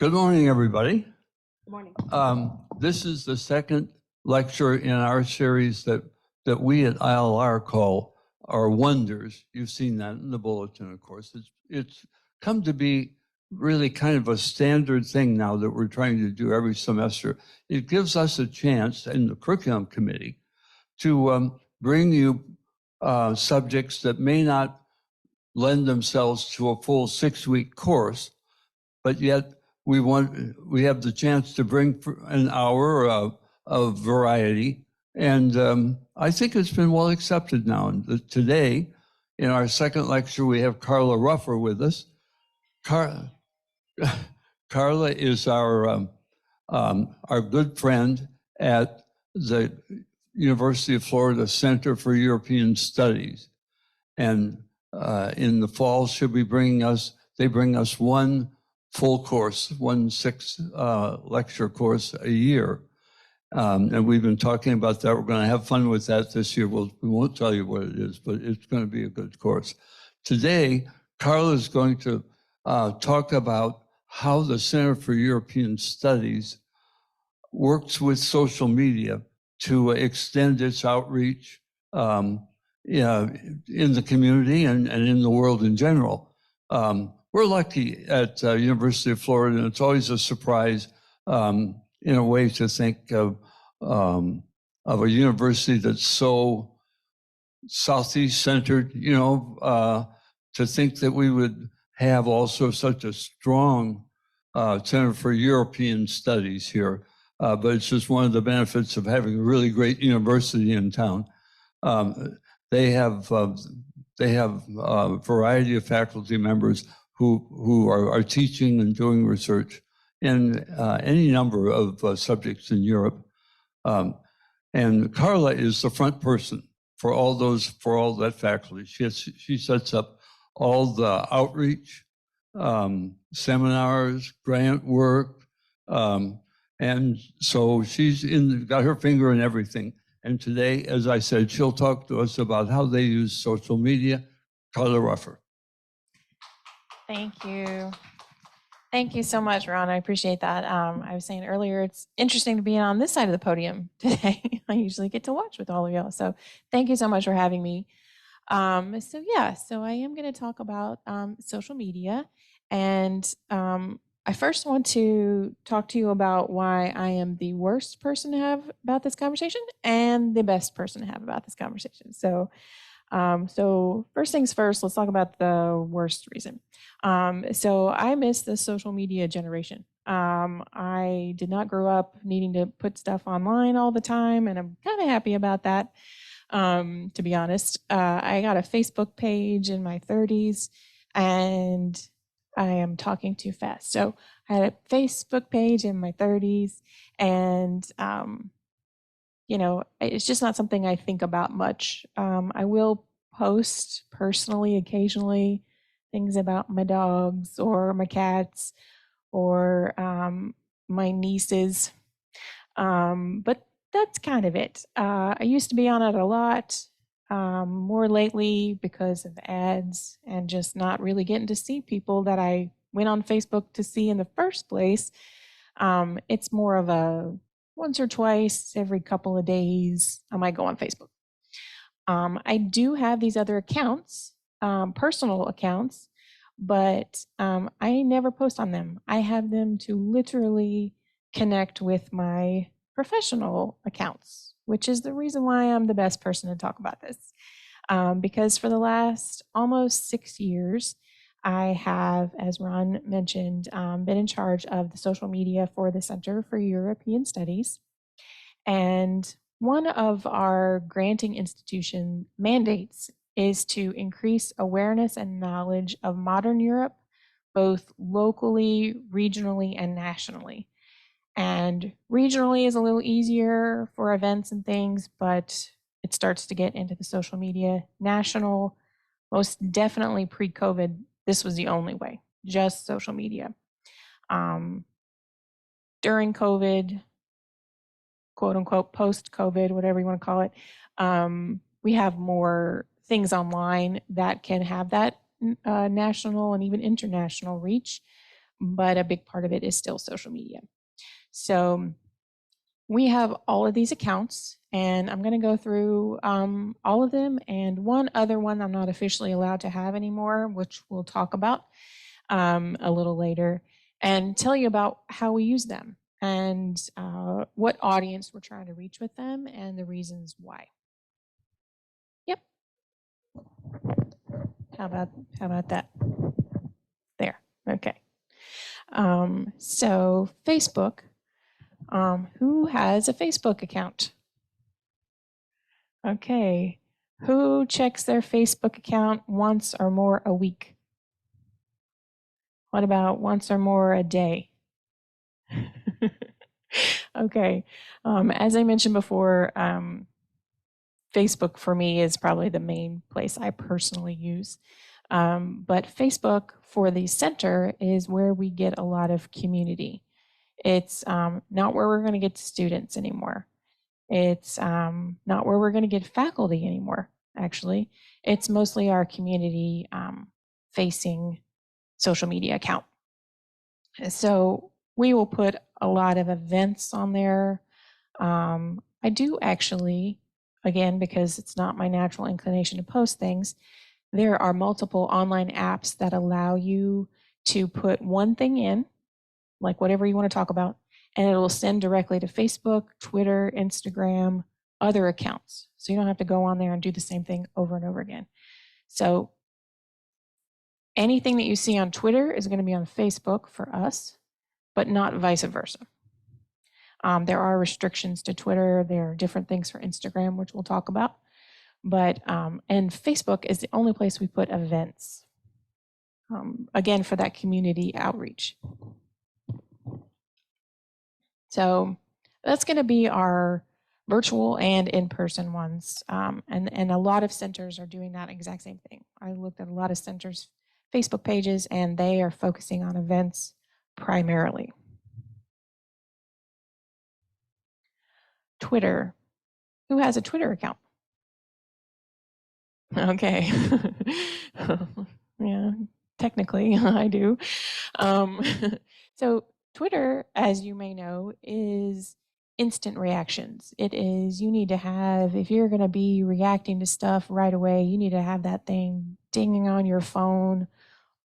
Good morning, everybody. Good morning. This is the second lecture in our series that we at ILR call our Wonders. You've seen that in the bulletin, of course. It's come to be really kind of a standard thing now that we're trying to do every semester. It gives us a chance in the curriculum committee to bring you subjects that may not lend themselves to a full 6-week course, but yet we have the chance to bring an hour of variety. And I think it's been well accepted now. And today, in our second lecture, we have Carla Ruffer with us. Carla is our good friend at the University of Florida Center for European Studies. And in the fall, they bring us one full course, 6 lecture course a year. And we've been talking about that. We're going to have fun with that this year. We won't tell you what it is, but it's going to be a good course. Today, Carla is going to talk about how the Center for European Studies works with social media to extend its outreach in the community and in the world in general. We're lucky at University of Florida, and it's always a surprise in a way to think of a university that's so Southeast centered, to think that we would have also such a strong Center for European Studies here. But it's just one of the benefits of having a really great university in town. They have a variety of faculty members who are teaching and doing research in any number of subjects in Europe. And Carla is the front person for all that faculty. She sets up all the outreach, seminars, grant work, and so she's got her finger in everything. And today, as I said, she'll talk to us about how they use social media. Carla Ruffer. Thank you. Thank you so much, Ron. I appreciate that. I was saying earlier, it's interesting to be on this side of the podium today. I usually get to watch with all of y'all. So thank you so much for having me. So I am going to talk about social media. And I first want to talk to you about why I am the worst person to have about this conversation and the best person to have about this conversation. So first things first, let's talk about the worst reason. So I miss the social media generation. I did not grow up needing to put stuff online all the time, and I'm kind of happy about that, to be honest. I got a Facebook page in my 30s, and I am talking too fast. So I had a Facebook page in my 30s, and it's just not something I think about much. I will post personally, occasionally, things about my dogs or my cats or my nieces. But that's kind of it. I used to be on it a lot, more lately because of ads and just not really getting to see people that I went on Facebook to see in the first place. It's more of a once or twice every couple of days, I might go on Facebook. I do have these other accounts, personal accounts, but I never post on them. I have them to literally connect with my professional accounts, which is the reason why I'm the best person to talk about this. Because for the last almost 6 years, I have, as Ron mentioned, been in charge of the social media for the Center for European Studies. And one of our granting institution mandates is to increase awareness and knowledge of modern Europe, both locally, regionally, and nationally. And regionally is a little easier for events and things, but it starts to get into the social media. National, most definitely pre-COVID, this was the only way, just social media. During COVID, quote unquote, post-COVID, whatever you want to call it, we have more things online that can have that national and even international reach. but a big part of it is still social media. So we have all of these accounts, and I'm going to go through all of them, and one other one I'm not officially allowed to have anymore, which we'll talk about a little later, and tell you about how we use them and what audience we're trying to reach with them and the reasons why. Yep. How about that? There. Okay. So Facebook. Who has a Facebook account? Okay. Who checks their Facebook account once or more a week? What about once or more a day? Okay. As I mentioned before, Facebook for me is probably the main place I personally use. But Facebook for the center is where we get a lot of community. It's not where we're going to get students anymore. It's not where we're going to get faculty anymore, actually. It's mostly our community facing social media account. So we will put a lot of events on there. I do actually, again, because it's not my natural inclination to post things, there are multiple online apps that allow you to put one thing in, like whatever you want to talk about, and it will send directly to Facebook, Twitter, Instagram, other accounts. So you don't have to go on there and do the same thing over and over again. So anything that you see on Twitter is going to be on Facebook for us, but not vice versa. There are restrictions to Twitter. There are different things for Instagram, which we'll talk about. But, and Facebook is the only place we put events, again, for that community outreach. So that's going to be our virtual and in-person ones. And a lot of centers are doing that exact same thing. I looked at a lot of centers' Facebook pages, and they are focusing on events primarily. Twitter. Who has a Twitter account? Okay. Yeah, technically I do. So Twitter, as you may know, is instant reactions. It is, you need to have, if you're going to be reacting to stuff right away, you need to have that thing dinging on your phone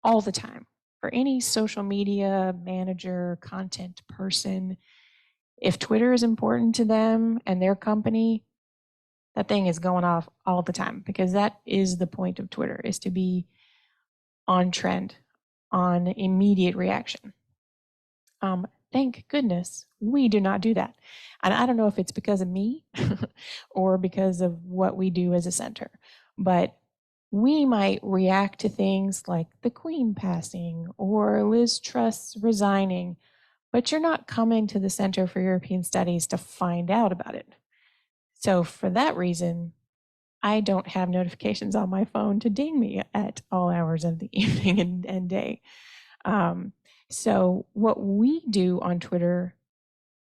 all the time. For any social media manager, content person, if Twitter is important to them and their company, that thing is going off all the time, because that is the point of Twitter, is to be on trend, on immediate reaction. Thank goodness we do not do that. And I don't know if it's because of me or because of what we do as a center, but we might react to things like the Queen passing or Liz Truss resigning, but you're not coming to the Center for European Studies to find out about it. So for that reason, I don't have notifications on my phone to ding me at all hours of the evening and day. So what we do on Twitter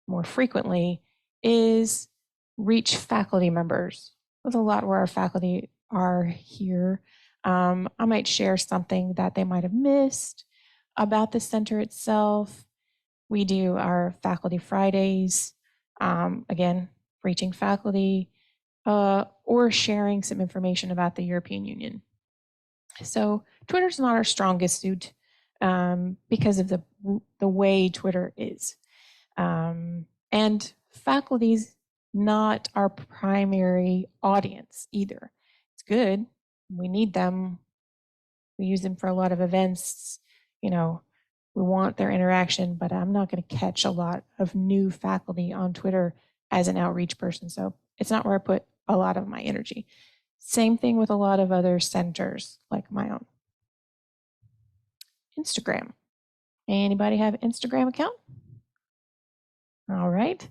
more frequently is reach faculty members. There's a lot where our faculty are here. I might share something that they might have missed about the center itself. We do our Faculty Fridays, again, reaching faculty, or sharing some information about the European Union. So Twitter's not our strongest suit because of the way Twitter is. And faculty's not our primary audience either. It's good. We need them. We use them for a lot of events. You know, we want their interaction, but I'm not going to catch a lot of new faculty on Twitter as an outreach person. So it's not where I put a lot of my energy. Same thing with a lot of other centers like my own. Instagram. Anybody have an Instagram account? All right.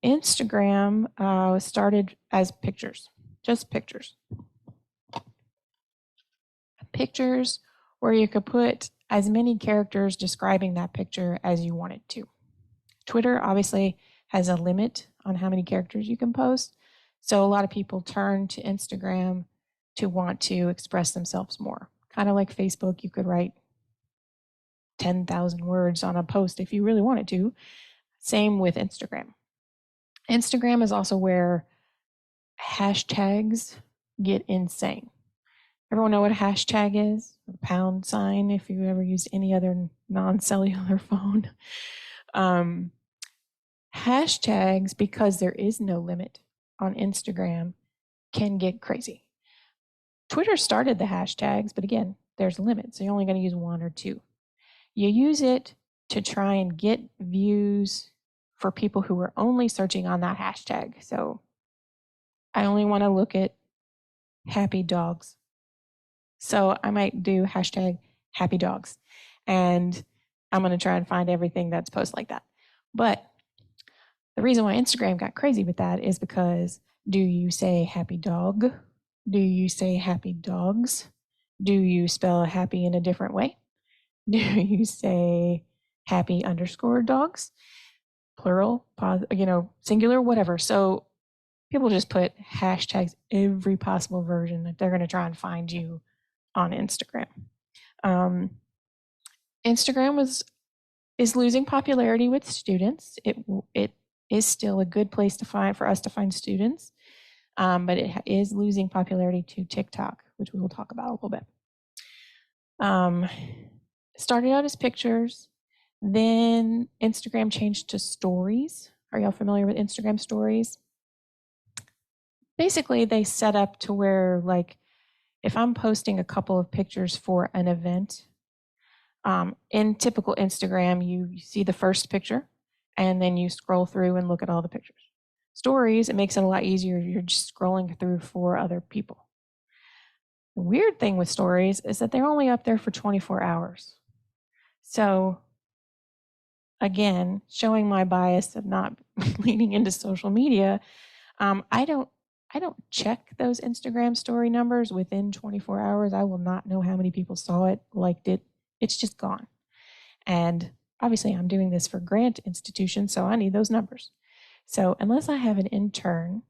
Instagram started as pictures, just pictures. Pictures where you could put as many characters describing that picture as you wanted to. Twitter obviously has a limit on how many characters you can post. So a lot of people turn to Instagram to want to express themselves more. Kind of like Facebook, you could write 10,000 words on a post if you really wanted to. Same with Instagram. Instagram is also where hashtags get insane. Everyone know what a hashtag is? A pound sign if you ever used any other non-cellular phone. Hashtags, because there is no limit on Instagram, can get crazy. Twitter started the hashtags, but again, there's a limit. So you're only going to use one or two. You use it to try and get views for people who are only searching on that hashtag. So I only want to look at happy dogs. So I might do hashtag happy dogs. And I'm going to try and find everything that's post like that. But the reason why Instagram got crazy with that is because do you say happy dog? Do you say happy dogs? Do you spell happy in a different way? Do you say happy underscore dogs? Plural, singular, whatever. So people just put hashtags every possible version that they're going to try and find you on Instagram. Instagram is losing popularity with students. It is still a good place for us to find students, but it is losing popularity to TikTok, which we will talk about a little bit. Started out as pictures, then Instagram changed to stories. Are y'all familiar with Instagram stories? Basically, they set up to where, like, if I'm posting a couple of pictures for an event, in typical Instagram, you see the first picture and then you scroll through and look at all the pictures. Stories, it makes it a lot easier. You're just scrolling through for other people. The weird thing with stories is that they're only up there for 24 hours. So again, showing my bias of not leaning into social media, I don't check those Instagram story numbers within 24 hours. I will not know how many people saw it, liked it. It's just gone. And obviously I'm doing this for grant institutions, so I need those numbers. So unless I have an intern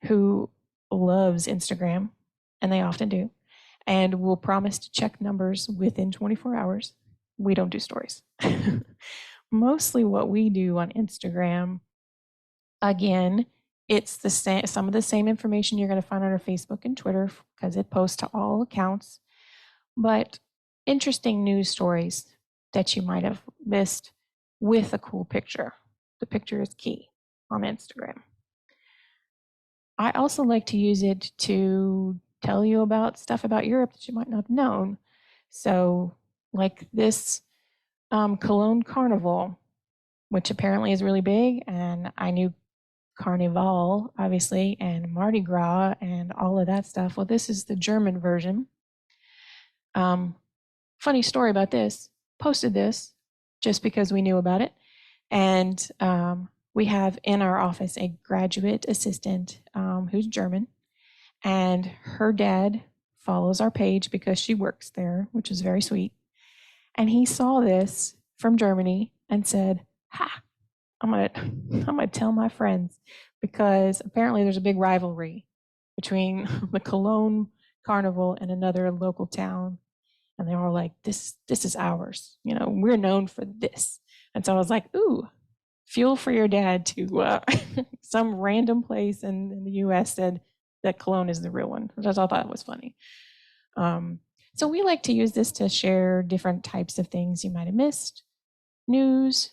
who loves Instagram, and they often do, and will promise to check numbers within 24 hours, we don't do stories. Mostly what we do on Instagram, again, it's the same, some of the same information you're going to find on our Facebook and Twitter because it posts to all accounts, but interesting news stories that you might have missed with a cool picture. The picture is key on Instagram. I also like to use it to tell you about stuff about Europe that you might not have known. So, like this Cologne Carnival, which apparently is really big, and I knew Carnival, obviously, and Mardi Gras and all of that stuff. Well, this is the German version. Funny story about this. Posted this just because we knew about it. And we have in our office a graduate assistant who's German. And her dad follows our page because she works there, which is very sweet. And he saw this from Germany and said, ha, I'm gonna tell my friends, because apparently there's a big rivalry between the Cologne Carnival and another local town, and they were like, "This is ours. You know, we're known for this." And so I was like, "Ooh, fuel for your dad to some random place in the U.S. said that Cologne is the real one," which I thought was funny. So we like to use this to share different types of things you might have missed, news,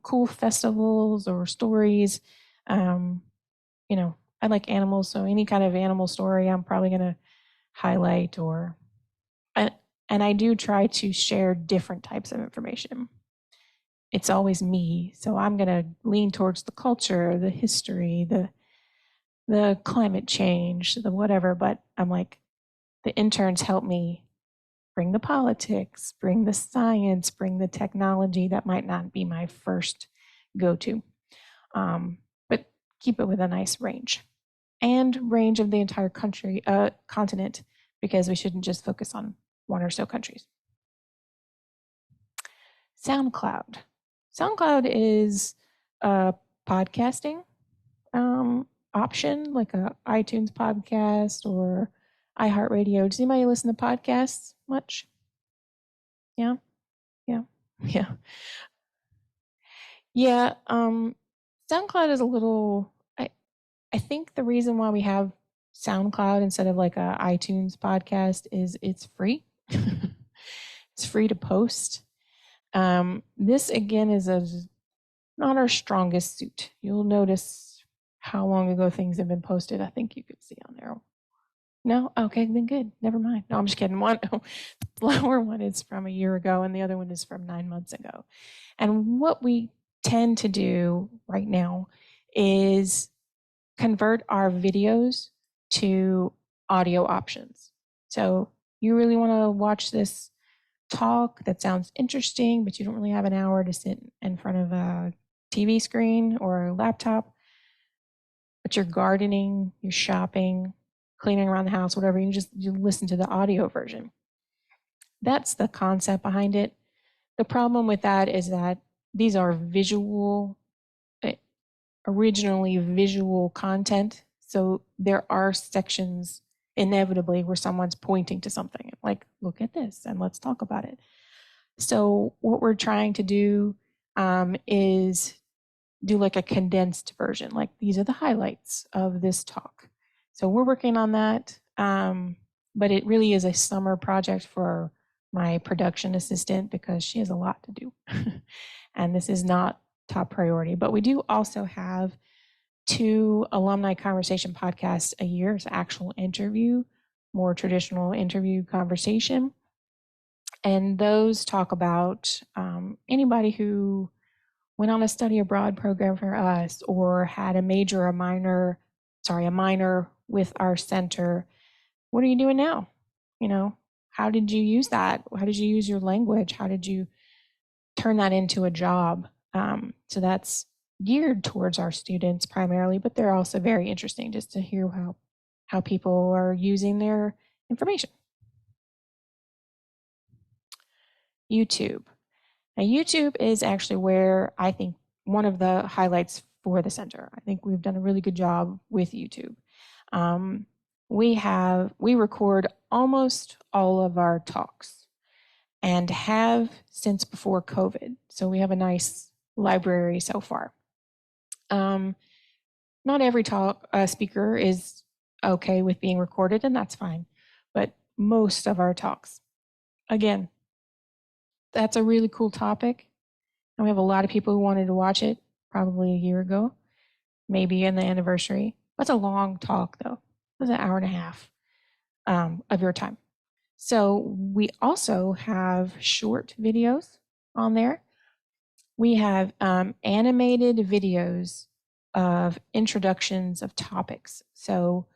cool festivals or stories. I like animals, so any kind of animal story I'm probably going to highlight, and I do try to share different types of information. It's always me, so I'm going to lean towards the culture, the history, the climate change, the whatever, but I'm like, the interns help me bring the politics, bring the science, bring the technology that might not be my first go-to, but keep it with a nice range of the entire continent, because we shouldn't just focus on one or so countries. SoundCloud. SoundCloud is a podcasting option, like a iTunes podcast or iHeartRadio. Does anybody listen to podcasts much? Yeah. Yeah. Yeah. SoundCloud is a little, I think the reason why we have SoundCloud instead of like a iTunes podcast is it's free. It's free to post. This again is not our strongest suit. You'll notice how long ago things have been posted. I think you could see on there. No? Okay, then good. Never mind. No, I'm just kidding. One the lower one is from a year ago, and the other one is from 9 months ago. And what we tend to do right now is convert our videos to audio options. So you really want to watch this talk that sounds interesting, but you don't really have an hour to sit in front of a TV screen or a laptop, but you're gardening, you're shopping, cleaning around the house, whatever, you listen to the audio version. That's the concept behind it. The problem with that is that these are originally visual content. So there are sections inevitably where someone's pointing to something like, look at this and let's talk about it. So what we're trying to do is do like a condensed version, like these are the highlights of this talk. So we're working on that, but it really is a summer project for my production assistant because she has a lot to do. And this is not top priority. But we do also have 2 alumni conversation podcasts a year. It's actual interview, more traditional interview conversation. And those talk about anybody who went on a study abroad program for us or had a major or minor, a minor with our center. What are you doing now? You know, how did you use that? How did you use your language? How did you turn that into a job? So that's geared towards our students primarily, but they're also very interesting just to hear how people are using their information. YouTube. Now, YouTube is actually where I think one of the highlights for the center. I think we've done a really good job with YouTube. We record almost all of our talks and have since before COVID. So we have a nice library so far. Not every talk speaker is okay with being recorded, and that's fine. But most of our talks, again, that's a really cool topic. And we have a lot of people who wanted to watch it probably a year ago, maybe in the anniversary. That's a long talk, though. It was an hour and a half of your time. So we also have short videos on there. We have animated videos of introductions of topics. So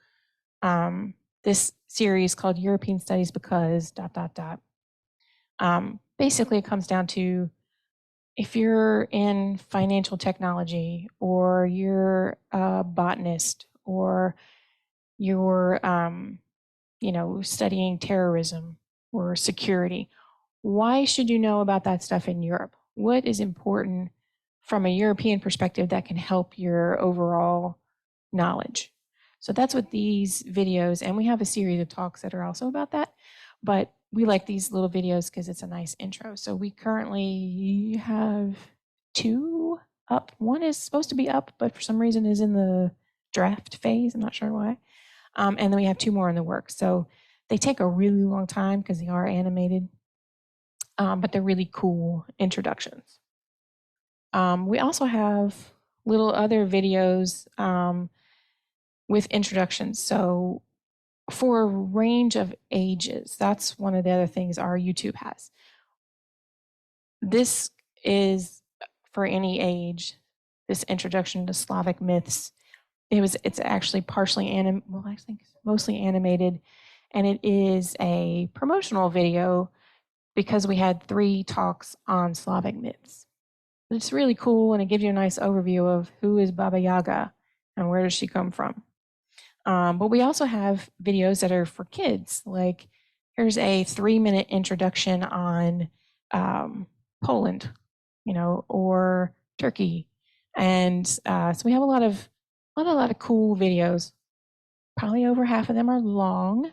this series called European Studies because ... Basically, it comes down to if you're in financial technology or you're a botanist or you're studying terrorism or security, why should you know about that stuff in Europe? What is important from a European perspective that can help your overall knowledge? So that's what these videos, and we have a series of talks that are also about that, but we like these little videos because it's a nice intro. So we currently have 2 up. One is supposed to be up, but for some reason is in the draft phase. I'm not sure why. And then we have 2 more in the works. So they take a really long time because they are animated, but they're really cool introductions. We also have little other videos with introductions. So for a range of ages, that's one of the other things our YouTube has. This is for any age, this introduction to Slavic myths. It's actually I think mostly animated, and it is a promotional video because we had 3 talks on Slavic myths. It's really cool, and it gives you a nice overview of who is Baba Yaga and where does she come from. But we also have videos that are for kids. Like here's a 3-minute introduction on Poland, or Turkey, and so we have a lot of cool videos. Probably over half of them are long,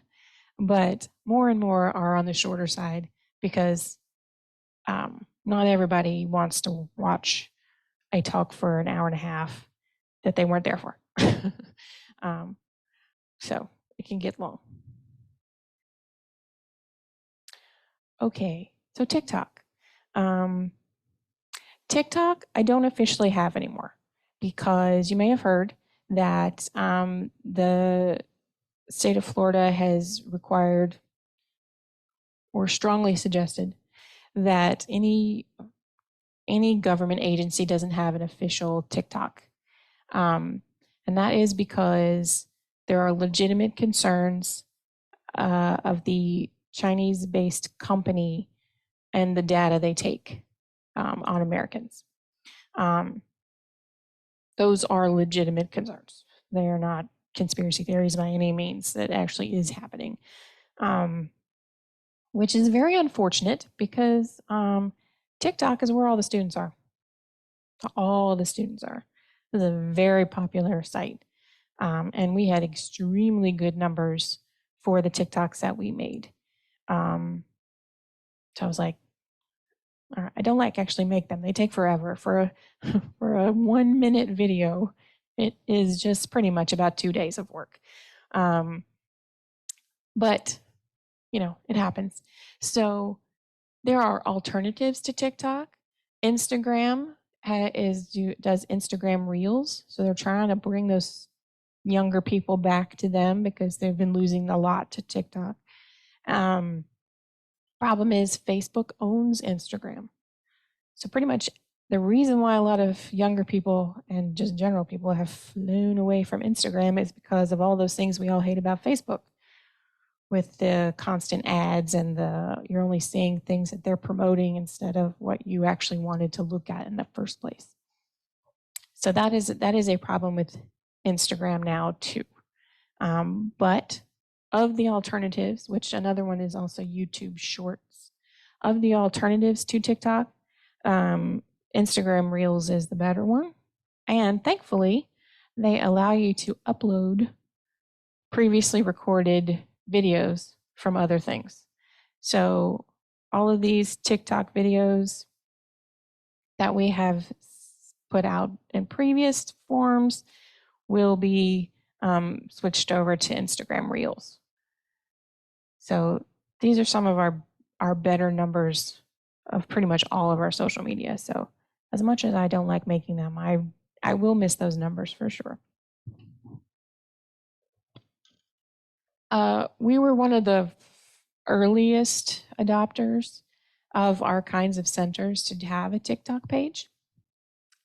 but more and more are on the shorter side because not everybody wants to watch a talk for an hour and a half that they weren't there for. um, so it can get long. Okay, so TikTok. TikTok, I don't officially have anymore because you may have heard that the state of Florida has required or strongly suggested that any government agency doesn't have an official TikTok. And that is because there are legitimate concerns of the Chinese-based company and the data they take on Americans. Those are legitimate concerns. They are not conspiracy theories by any means. That actually is happening, which is very unfortunate because TikTok is where all the students are. All the students are. It's a very popular site. And we had extremely good numbers for the TikToks that we made. So I was like, all right, I don't like actually make them. They take forever. For a for a 1 minute video, it is just pretty much about 2 days of work. But you know, it happens. So there are alternatives to TikTok. Instagram does Instagram Reels, so they're trying to bring those younger people back to them because they've been losing a lot to TikTok. Problem is Facebook owns Instagram. So pretty much the reason why a lot of younger people and just general people have flown away from Instagram is because of all those things we all hate about Facebook, with the constant ads and you're only seeing things that they're promoting instead of what you actually wanted to look at in the first place. So that is a problem with Instagram now too. But of the alternatives, which another one is also YouTube Shorts, of the alternatives to TikTok, Instagram Reels is the better one. And thankfully, they allow you to upload previously recorded videos from other things. So all of these TikTok videos that we have put out in previous forms will be switched over to Instagram Reels. So these are some of our better numbers of pretty much all of our social media. So as much as I don't like making them, I will miss those numbers for sure. We were one of the earliest adopters of our kinds of centers to have a TikTok page.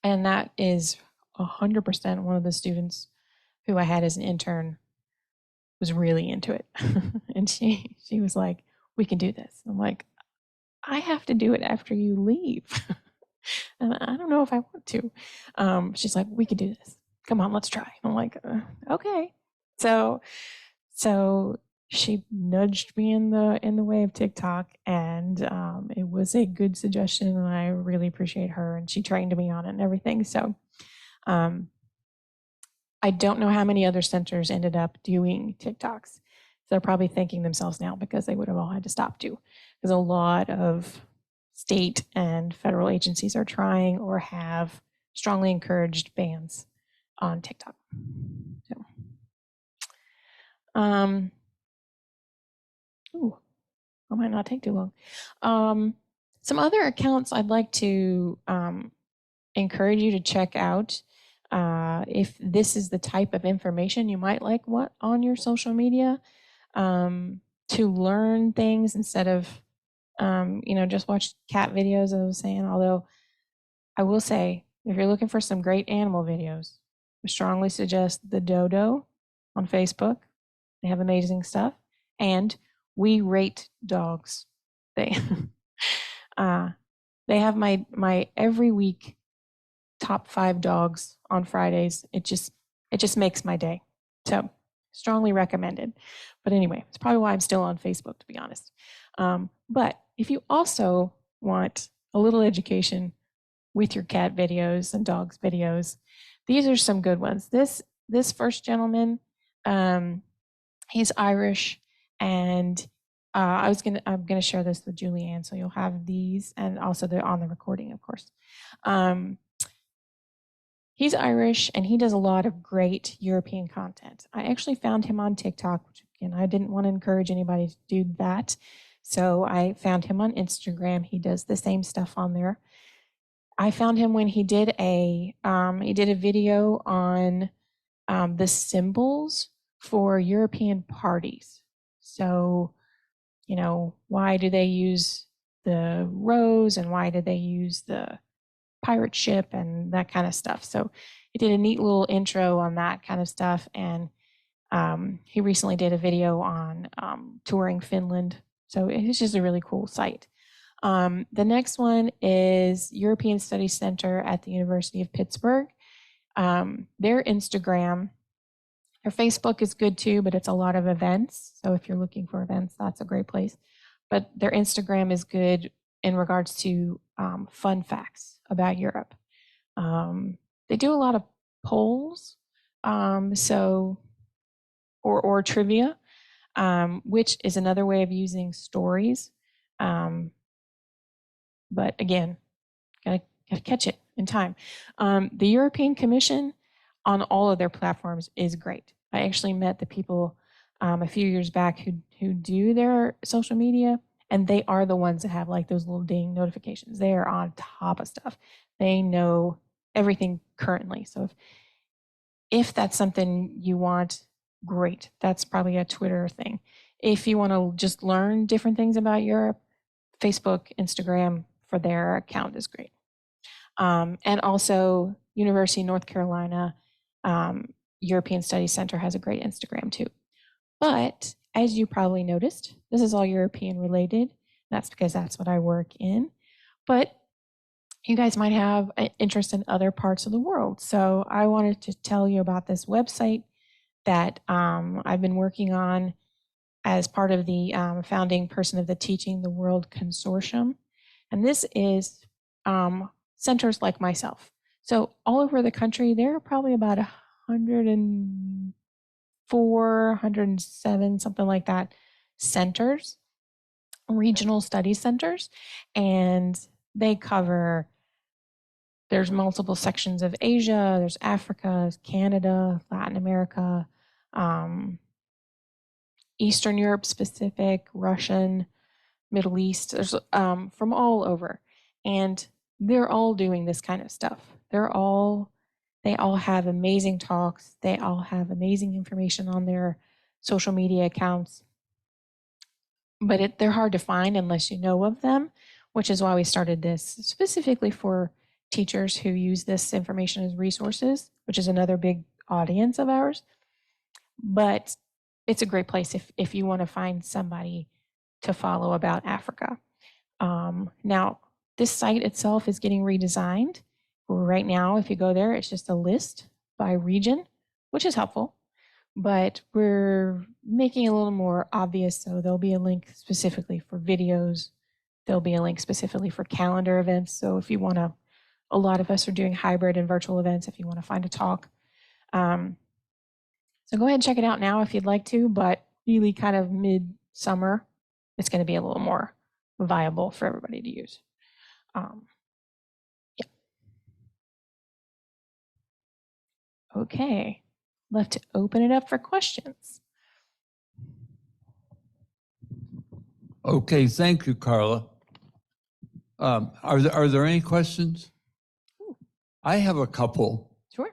And that is 100% one of the students who I had as an intern was really into it. And she was like, we can do this. I'm like, I have to do it after you leave. And I don't know if I want to. She's like, we can do this. Come on, let's try. I'm like, okay. So she nudged me in the way of TikTok, and it was a good suggestion, and I really appreciate her. And she trained me on it and everything. So I don't know how many other centers ended up doing TikToks. So they're probably thanking themselves now because they would have all had to stop too. Because a lot of state and federal agencies are trying or have strongly encouraged bans on TikTok. So, ooh, I might not take too long. Some other accounts I'd like to encourage you to check out. If this is the type of information you might like what on your social media, to learn things instead of just watch cat videos, I was saying. Although I will say, if you're looking for some great animal videos, I strongly suggest the Dodo on Facebook. They have amazing stuff. And We Rate Dogs. They they have my every week top 5 dogs on Fridays. It just makes my day. So strongly recommended. But anyway, it's probably why I'm still on Facebook, to be honest. But if you also want a little education with your cat videos and dogs videos, these are some good ones. This first gentleman, he's Irish, and I'm gonna share this with Julianne, so you'll have these, and also they're on the recording, of course. He's Irish, and he does a lot of great European content. I actually found him on TikTok, which again, I didn't want to encourage anybody to do that. So I found him on Instagram. He does the same stuff on there. I found him when he did a video on the symbols for European parties. So, why do they use the rose and why do they use the pirate ship and that kind of stuff? So he did a neat little intro on that kind of stuff. And he recently did a video on touring Finland. So it's just a really cool site. The next one is European Studies Center at the University of Pittsburgh. Their Instagram, their Facebook is good too, but it's a lot of events. So if you're looking for events, that's a great place. But their Instagram is good in regards to fun facts about Europe. They do a lot of polls, or trivia, which is another way of using stories. But again, gotta catch it in time. The European Commission on all of their platforms is great. I actually met the people a few years back who do their social media, and they are the ones that have like those little ding notifications. They are on top of stuff. They know everything currently. So if that's something you want, great. That's probably a Twitter thing. If you want to just learn different things about Europe, Facebook, Instagram for their account is great. And also University of North Carolina European Studies Center has a great Instagram too. But as you probably noticed, this is all European related. That's because that's what I work in. But you guys might have an interest in other parts of the world. So I wanted to tell you about this website that I've been working on as part of the founding person of the Teaching the World Consortium. And this is centers like myself. So all over the country, there are probably about 104, 107, something like that, centers, regional study centers. And they cover, there's multiple sections of Asia, there's Africa, Canada, Latin America, Eastern Europe specific, Russian, Middle East. There's from all over. And they're all doing this kind of stuff. They all have amazing talks. They all have amazing information on their social media accounts. But they're hard to find unless you know of them, which is why we started this specifically for teachers who use this information as resources, which is another big audience of ours. But it's a great place if you want to find somebody to follow about Africa. Now, this site itself is getting redesigned. Right now, if you go there, it's just a list by region, which is helpful. But we're making it a little more obvious. So there'll be a link specifically for videos. There'll be a link specifically for calendar events. So if you want to, a lot of us are doing hybrid and virtual events if you want to find a talk. So go ahead and check it out now if you'd like to, but really kind of mid-summer, it's going to be a little more viable for everybody to use. Yeah. Okay, left to open it up for questions. Okay, thank you, Carla. Are there any questions? I have a couple. Sure.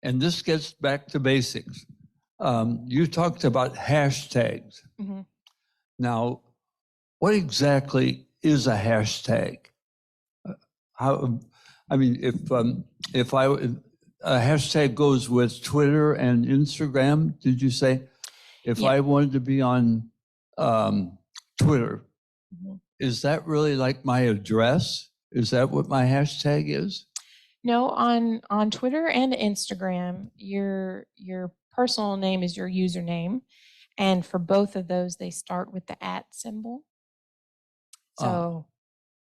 And this gets back to basics. You talked about hashtags. Mm-hmm. Now, what exactly is a hashtag? If a hashtag goes with Twitter and Instagram, did you say? If I wanted to be on Twitter, mm-hmm. Is that really like my address? Is that what my hashtag is? No, on Twitter and Instagram, your personal name is your username. And for both of those, they start with the @ symbol. So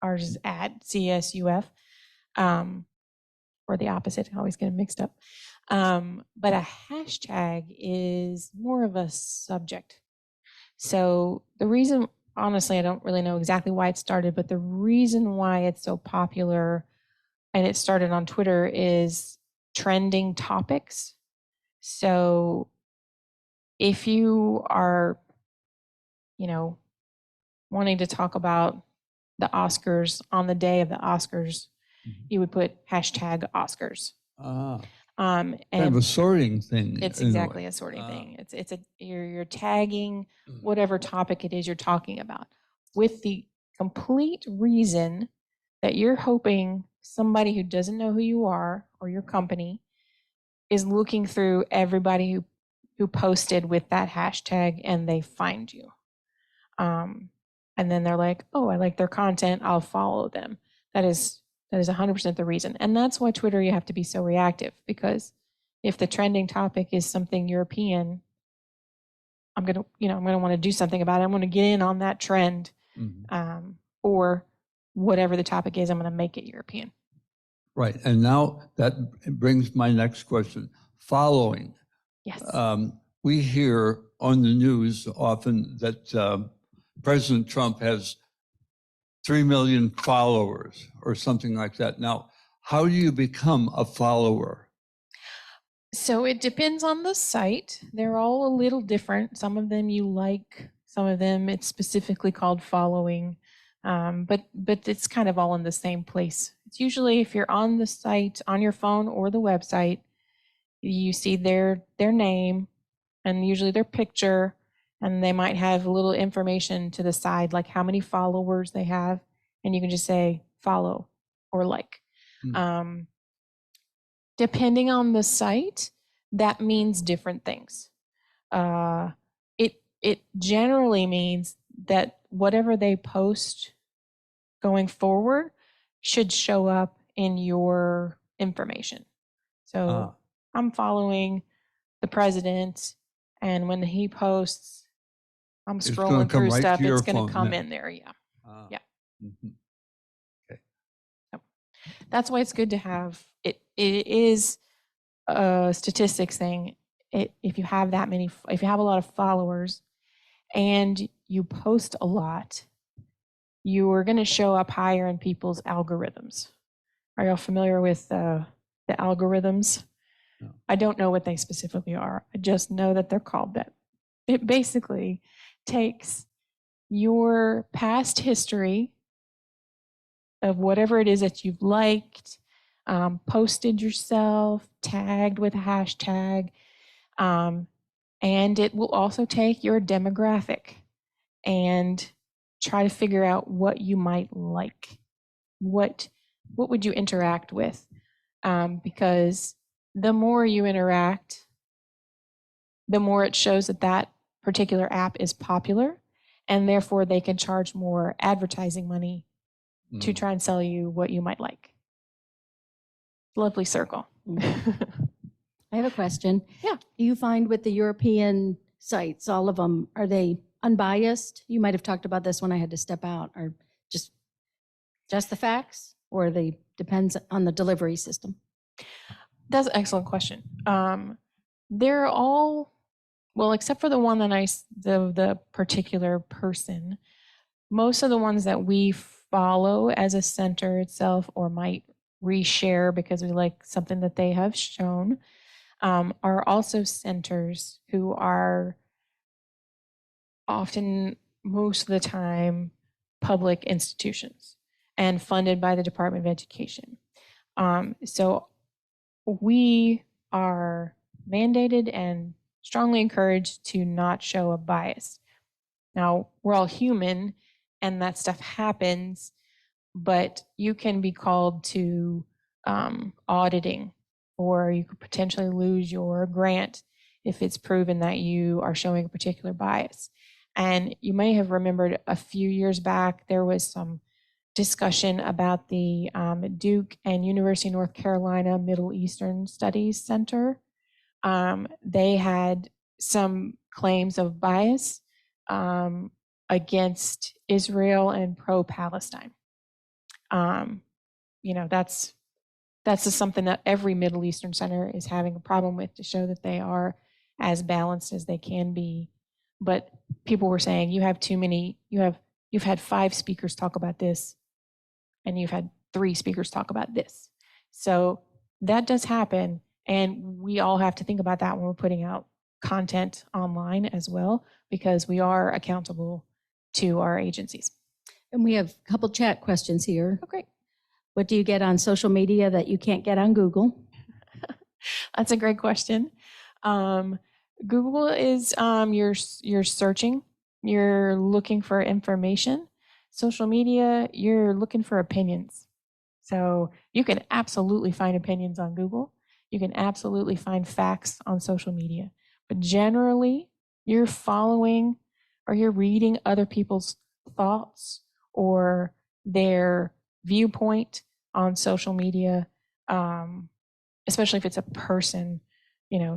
ours is @CSUF, or the opposite. I always get them mixed up. But a hashtag is more of a subject. So the reason, honestly, I don't really know exactly why it started, but the reason why it's so popular and it started on Twitter is trending topics. So if you are, wanting to talk about the Oscars on the day of the Oscars, you would put hashtag Oscars. Kind of a sorting thing. It's exactly a sorting thing. You're tagging whatever topic it is you're talking about with the complete reason that you're hoping somebody who doesn't know who you are or your company is looking through everybody who posted with that hashtag and they find you. And then they're like, oh, I like their content, I'll follow them. That is 100% the reason. And that's why Twitter, you have to be so reactive, because if the trending topic is something European, I'm going to want to do something about it. I'm going to get in on that trend, or whatever the topic is, I'm going to make it European. Right. And now that brings my next question. Following. Yes. We hear on the news often that President Trump has 3 million followers or something like that. Now, how do you become a follower? So it depends on the site. They're all a little different. Some of them you like, some of them it's specifically called following. But it's kind of all in the same place. It's usually if you're on the site, on your phone or the website, you see their name and usually their picture, and they might have a little information to the side, like how many followers they have, and you can just say follow or like. Depending on the site, that means different things. It generally means that whatever they post going forward should show up in your information. So I'm following the president, and when he posts, I'm scrolling through stuff, it's going to come in there. Yeah. Yeah. Okay. So that's why it's good to have it. It is a statistics thing. If you have if you have a lot of followers and you post a lot, you are going to show up higher in people's algorithms. Are y'all familiar with the algorithms? No. I don't know what they specifically are. I just know that they're called that. It basically takes your past history of whatever it is that you've liked, posted yourself, tagged with a hashtag, and it will also take your demographic and try to figure out what you might like. What would you interact with? Because the more you interact, the more it shows that particular app is popular, and therefore they can charge more advertising money to try and sell you what you might like. Lovely circle. I have a question. Yeah. Do you find with the European sites, all of them, are they unbiased? You might have talked about this when I had to step out, or just the facts, or they depends on the delivery system? That's an excellent question. They're all, well, except for the one that the particular person, most of the ones that we follow as a center itself or might reshare because we like something that they have shown, are also centers who are often, most of the time, public institutions and funded by the Department of Education. So we are mandated and strongly encouraged to not show a bias. Now, we're all human and that stuff happens, but you can be called to auditing, or you could potentially lose your grant if it's proven that you are showing a particular bias. And you may have remembered a few years back, there was some discussion about the Duke and University of North Carolina Middle Eastern Studies Center. They had some claims of bias against Israel and pro-Palestine. That's just something that every Middle Eastern center is having a problem with, to show that they are as balanced as they can be. But people were saying you have too many, you've had 5 speakers talk about this, and you've had 3 speakers talk about this. So that does happen, and we all have to think about that when we're putting out content online as well, because we are accountable to our agencies. And we have a couple chat questions here. Oh, great. What do you get on social media that you can't get on Google? That's a great question. Google is you're searching, you're looking for information. Social media, you're looking for opinions. So you can absolutely find opinions on Google. You can absolutely find facts on social media. But generally, you're following or you're reading other people's thoughts or their viewpoint on social media, especially if it's a person,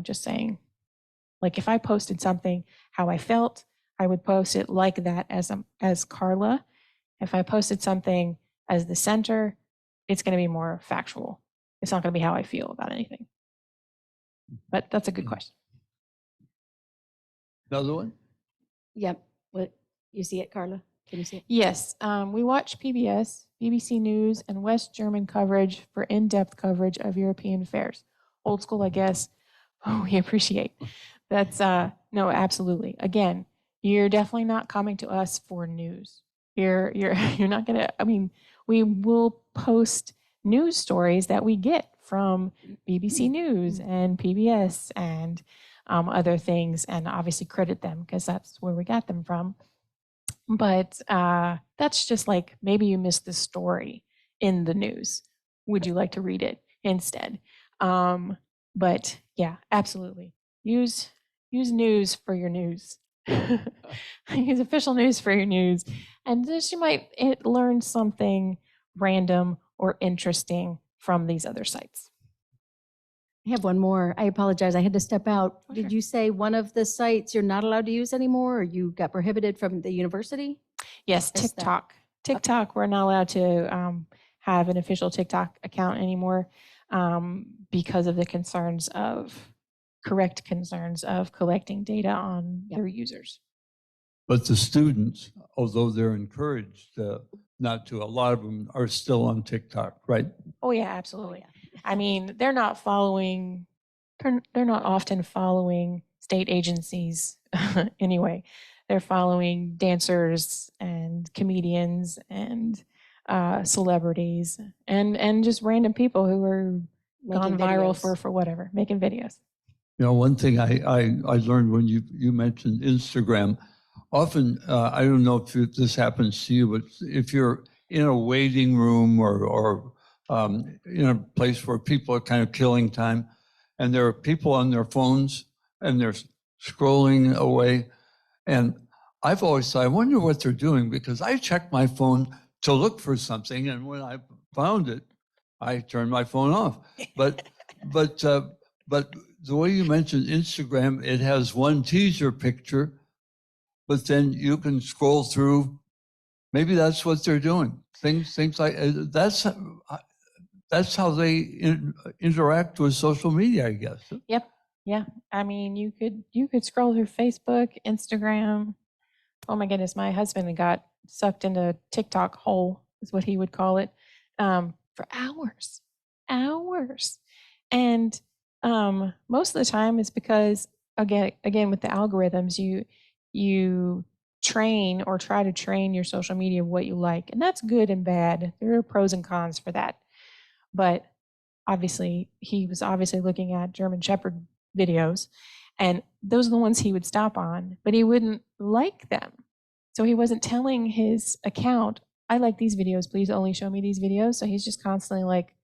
just saying, like if I posted something, how I felt, I would post it like that as Carla. If I posted something as the center, it's going to be more factual. It's not going to be how I feel about anything. But that's a good question. Another one? Yep. What you see it, Carla? Can you see it? Yes, we watch PBS, BBC News, and West German coverage for in-depth coverage of European affairs. Old school, I guess. Oh, we appreciate. That's no, absolutely. Again, you're definitely not coming to us for news. You're not gonna. I mean, we will post news stories that we get from BBC News and PBS and other things, and obviously credit them because that's where we got them from. But that's just like maybe you missed the story in the news. Would you like to read it instead? But yeah, absolutely. Use news for your news. Use official news for your news. And just you might learn something random or interesting from these other sites. I have one more. I apologize. I had to step out. Oh, Did sure. you say one of the sites you're not allowed to use anymore, or you got prohibited from the university? Yes, Missed that. TikTok. TikTok, we're not allowed to have an official TikTok account anymore because of the correct concerns of collecting data on Yep. their users. But the students, although they're encouraged not to, a lot of them are still on TikTok, right? Oh yeah, absolutely. I mean, they're not often following state agencies anyway. They're following dancers and comedians and celebrities and just random people who are Making gone viral videos. for whatever, making videos. One thing I learned when you mentioned Instagram, often, I don't know if this happens to you, but if you're in a waiting room or in a place where people are kind of killing time, and there are people on their phones and they're scrolling away, and I've always thought, I wonder what they're doing, because I check my phone to look for something, and when I found it, I turned my phone off. But the way you mentioned Instagram, it has one teaser picture, but then you can scroll through. Maybe that's what they're doing. Things like that's how they interact with social media, I guess. Yep. Yeah. I mean, you could scroll through Facebook, Instagram. Oh my goodness, my husband got sucked into TikTok hole, is what he would call it, for hours. And most of the time it's because again with the algorithms, you train or try to train your social media what you like. And that's good and bad. There are pros and cons for that. But obviously, he was obviously looking at German Shepherd videos, and those are the ones he would stop on, but he wouldn't like them. So he wasn't telling his account, I like these videos, please only show me these videos. So he's just constantly like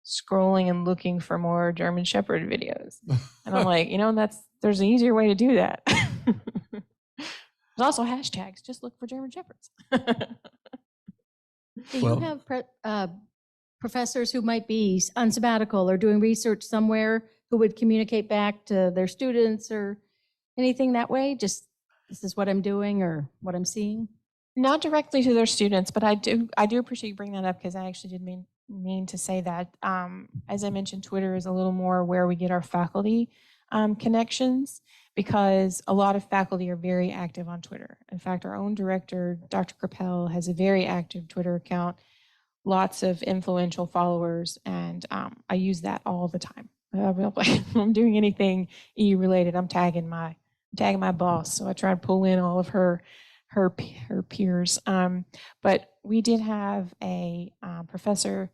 scrolling and looking for more German Shepherd videos. And I'm like, there's an easier way to do that. There's also hashtags, just look for German Shepherds. Do you Well- have professors who might be on sabbatical or doing research somewhere who would communicate back to their students or anything that way? Just, this is what I'm doing or what I'm seeing? Not directly to their students, but I do appreciate you bringing that up, because I actually did mean to say that. As I mentioned, Twitter is a little more where we get our faculty connections, because a lot of faculty are very active on Twitter. In fact, our own director, Dr. Capel, has a very active Twitter account, lots of influential followers, and I use that all the time. If I'm doing anything EU related, I'm tagging my boss, so I try to pull in all of her peers. But we did have a professor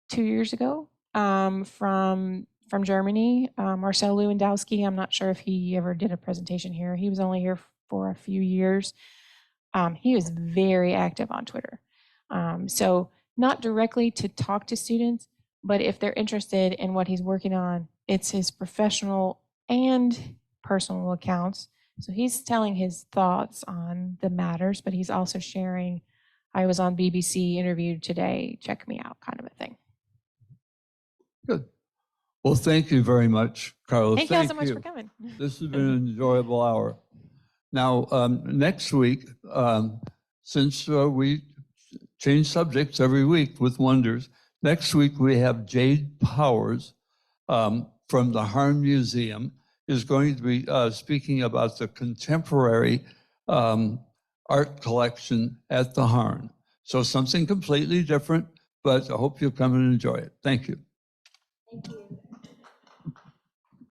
2 years ago from Germany, Marcel Lewandowski. I'm not sure if he ever did a presentation here. He was only here for a few years. He was very active on Twitter. So not directly to talk to students, but if they're interested in what he's working on, it's his professional and personal accounts. So he's telling his thoughts on the matters, but he's also sharing, I was on BBC interviewed today, check me out, kind of a thing. Good. Well, thank you very much, Carla. Thank you all so much for coming. This has been an enjoyable hour. Now, next week, since we change subjects every week with Wonders, next week we have Jade Powers from the Harn Museum is going to be speaking about the contemporary art collection at the Harn. So something completely different, but I hope you'll come and enjoy it. Thank you. Thank you.